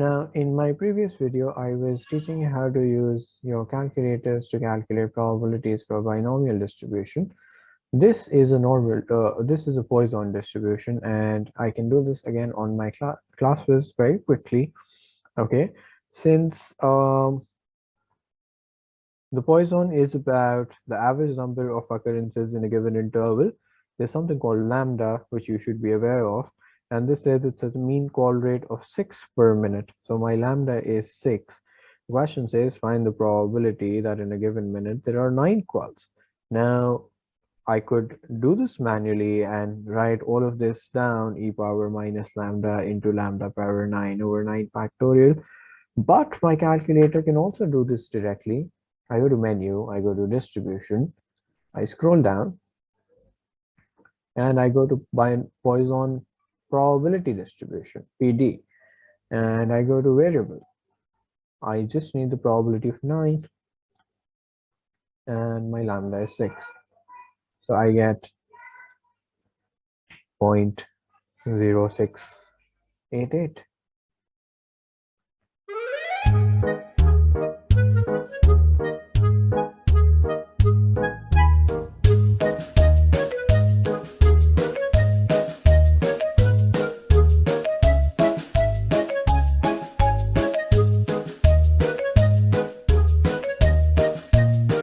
Now, in my previous video, I was teaching you how to use your calculators to calculate probabilities for binomial distribution. This is a Poisson distribution, and I can do this again on my Classwiz very quickly. Okay, since the Poisson is about the average number of occurrences in a given interval, there's something called lambda, which you should be aware of. And this says it's a mean call rate of 6 per minute. So my lambda is 6. The question says find the probability that in a given minute there are 9 calls. Now, I could do this manually and write all of this down, e power minus lambda into lambda power 9 over 9 factorial. But my calculator can also do this directly. I go to menu, I go to distribution, I scroll down, and I go to Poisson probability distribution, PD, and I go to variable. I just need the probability of 9, and my lambda is 6. So I get 0.0688.